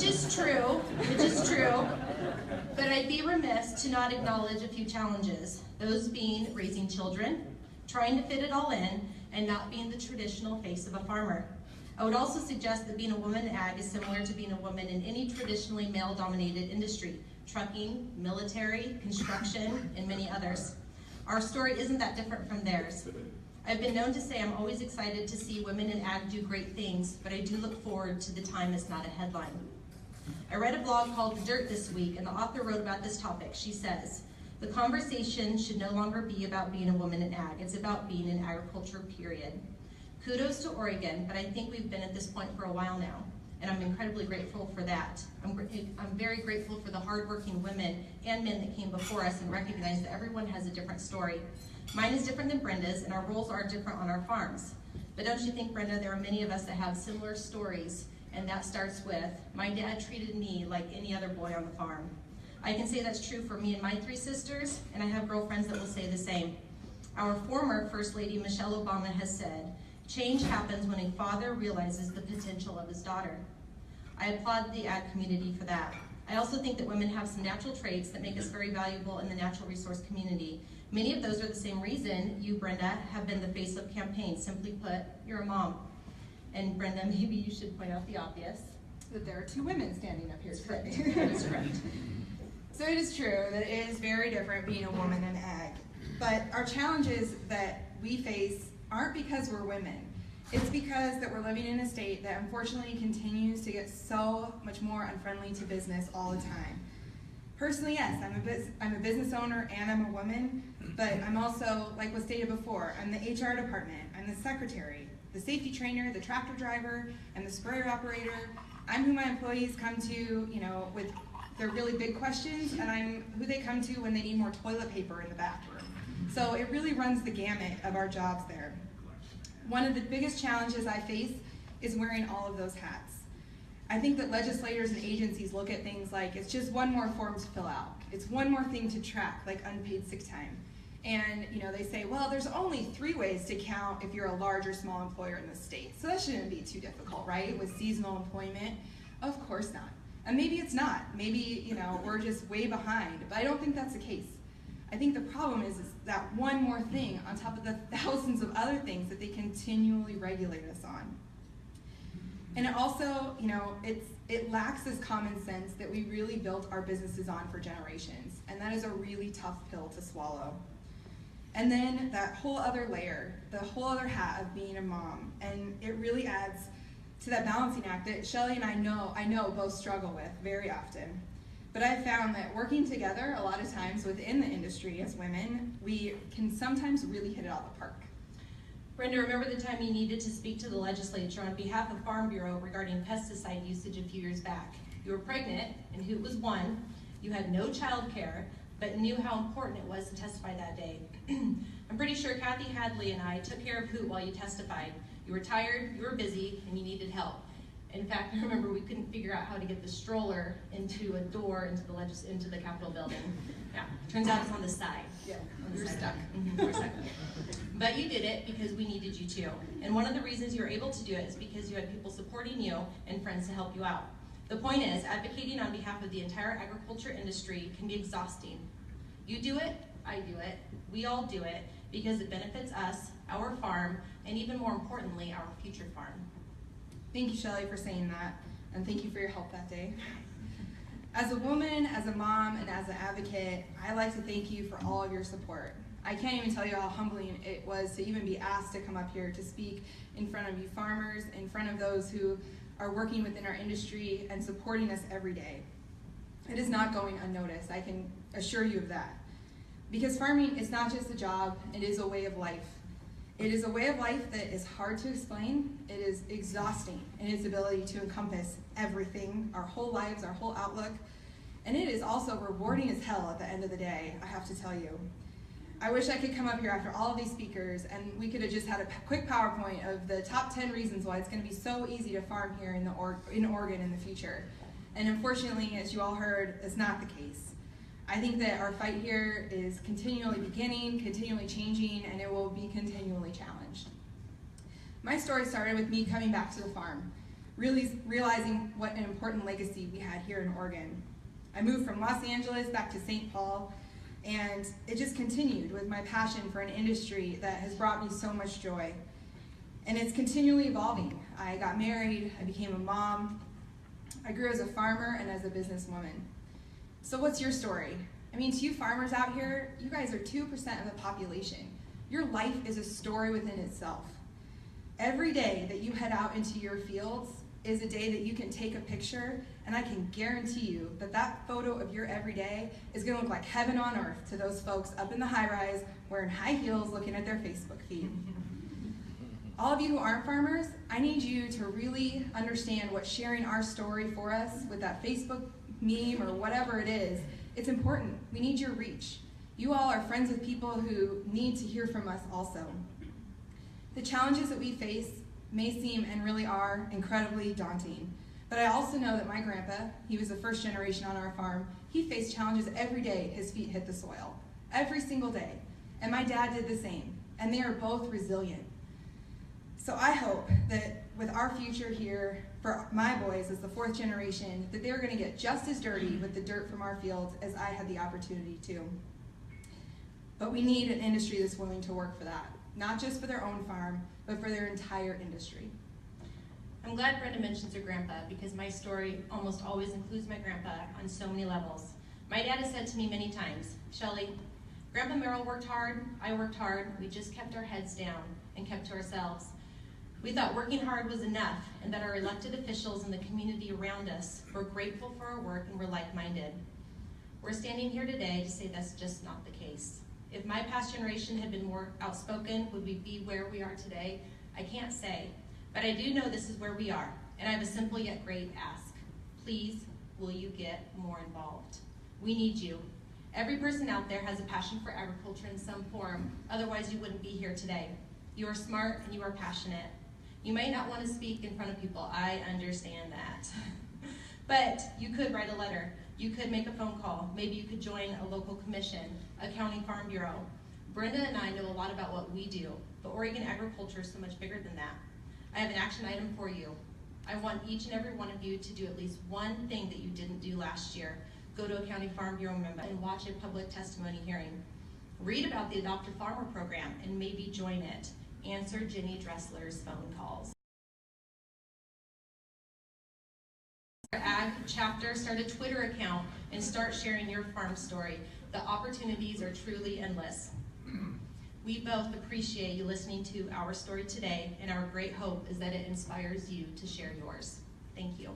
Which is true, but I'd be remiss to not acknowledge a few challenges. Those being raising children, trying to fit it all in, and not being the traditional face of a farmer. I would also suggest that being a woman in ag is similar to being a woman in any traditionally male-dominated industry, trucking, military, construction, and many others. Our story isn't that different from theirs. I've been known to say I'm always excited to see women in ag do great things, but I do look forward to the time it's not a headline. I read a blog called The Dirt this week, and the author wrote about this topic. She says, the conversation should no longer be about being a woman in ag. It's about being in agriculture, period. Kudos to Oregon, but I think we've been at this point for a while now, and I'm incredibly grateful for that. I'm very grateful for the hardworking women and men that came before us and recognize that everyone has a different story. Mine is different than Brenda's, and our roles are different on our farms. But don't you think, Brenda, there are many of us that have similar stories, and that starts with, my dad treated me like any other boy on the farm. I can say that's true for me and my 3 sisters, and I have girlfriends that will say the same. Our former First Lady, Michelle Obama, has said, change happens when a father realizes the potential of his daughter. I applaud the ag community for that. I also think that women have some natural traits that make us very valuable in the natural resource community. Many of those are the same reason you, Brenda, have been the face of campaigns. Simply put, you're a mom. And Brenda, maybe you should point out the obvious. That there are 2 women standing up here today. That is correct. So it is true that it is very different being a woman in ag. But our challenges that we face aren't because we're women. It's because that we're living in a state that unfortunately continues to get so much more unfriendly to business all the time. Personally, yes, I'm a business owner and I'm a woman, but I'm also, like was stated before, I'm the HR department, I'm the secretary, the safety trainer, the tractor driver, and the sprayer operator. I'm who my employees come to, with their really big questions, and I'm who they come to when they need more toilet paper in the bathroom. So it really runs the gamut of our jobs there. One of the biggest challenges I face is wearing all of those hats. I think that legislators and agencies look at things like it's just one more form to fill out. It's one more thing to track, like unpaid sick time. And they say, well, there's only 3 ways to count if you're a large or small employer in the state. So that shouldn't be too difficult, right? With seasonal employment, of course not. And maybe it's not. Maybe, we're just way behind. But I don't think that's the case. I think the problem is that one more thing on top of the thousands of other things that they continually regulate us on. And it also, it lacks this common sense that we really built our businesses on for generations. And that is a really tough pill to swallow. And then that whole other layer, the whole other hat of being a mom. And it really adds to that balancing act that Shelly and I know both struggle with very often. But I've found that working together a lot of times within the industry as women, we can sometimes really hit it out of the park. Brenda, remember the time you needed to speak to the legislature on behalf of Farm Bureau regarding pesticide usage a few years back. You were pregnant, and who was 1. You had no child care, but knew how important it was to testify that day. I'm pretty sure Kathy Hadley and I took care of Hoot while you testified. You were tired, you were busy, and you needed help. In fact, I remember we couldn't figure out how to get the stroller into a door into the Capitol building. Yeah, turns out it's on the side. Yeah, you're stuck. We're stuck. But you did it because we needed you to. And one of the reasons you were able to do it is because you had people supporting you and friends to help you out. The point is, advocating on behalf of the entire agriculture industry can be exhausting. You do it, I do it, we all do it because it benefits us, our farm, and even more importantly, our future farm. Thank you, Shelly, for saying that, and thank you for your help that day. As a woman, as a mom, and as an advocate, I like to thank you for all of your support. I can't even tell you how humbling it was to even be asked to come up here to speak in front of you farmers, in front of those who are working within our industry and supporting us every day. It is not going unnoticed, I can assure you of that. Because farming is not just a job, it is a way of life. It is a way of life that is hard to explain, it is exhausting in its ability to encompass everything, our whole lives, our whole outlook, and it is also rewarding as hell at the end of the day, I have to tell you. I wish I could come up here after all of these speakers and we could have just had a quick PowerPoint of the top 10 reasons why it's going to be so easy to farm here in Oregon in the future. And unfortunately, as you all heard, it's not the case. I think that our fight here is continually beginning, continually changing, and it will be continually challenged. My story started with me coming back to the farm. really realizing what an important legacy we had here in Oregon. I moved from Los Angeles back to St. Paul, and it just continued with my passion for an industry that has brought me so much joy. And it's continually evolving. I got married, I became a mom, I grew as a farmer and as a businesswoman. So what's your story? I mean, to you farmers out here, you guys are 2% of the population. Your life is a story within itself. Every day that you head out into your fields is a day that you can take a picture, and I can guarantee you that that photo of your everyday is gonna look like heaven on earth to those folks up in the high-rise wearing high heels looking at their Facebook feed. All of you who aren't farmers, I need you to really understand what sharing our story for us with that Facebook meme or whatever it is, it's important. We need your reach. You all are friends with people who need to hear from us also. The challenges that we face may seem and really are incredibly daunting, but I also know that my grandpa, he was the first generation on our farm, he faced challenges every day his feet hit the soil, every single day. And my dad did the same, and they are both resilient. So I hope that with our future here, for my boys as the 4th generation, that they're gonna get just as dirty with the dirt from our fields as I had the opportunity to. But we need an industry that's willing to work for that, not just for their own farm, but for their entire industry. I'm glad Brenda mentions her grandpa, because my story almost always includes my grandpa on so many levels. My dad has said to me many times, Shelley, Grandpa Merrill worked hard, I worked hard, we just kept our heads down and kept to ourselves. We thought working hard was enough, and that our elected officials and the community around us were grateful for our work and were like-minded. We're standing here today to say that's just not the case. If my past generation had been more outspoken, would we be where we are today? I can't say, but I do know this is where we are, and I have a simple yet great ask. Please, will you get more involved? We need you. Every person out there has a passion for agriculture in some form, otherwise you wouldn't be here today. You are smart and you are passionate. You might not want to speak in front of people, I understand that. But you could write a letter, you could make a phone call, maybe you could join a local commission, a county farm bureau. Brenda and I know a lot about what we do, but Oregon agriculture is so much bigger than that. I have an action item for you. I want each and every one of you to do at least one thing that you didn't do last year. Go to a county farm bureau member and watch a public testimony hearing. Read about the Adopt a Farmer program and maybe join it. Answer Jenny Dressler's phone calls. Our Ag chapter, start a Twitter account and start sharing your farm story. The opportunities are truly endless. We both appreciate you listening to our story today, and our great hope is that it inspires you to share yours. Thank you.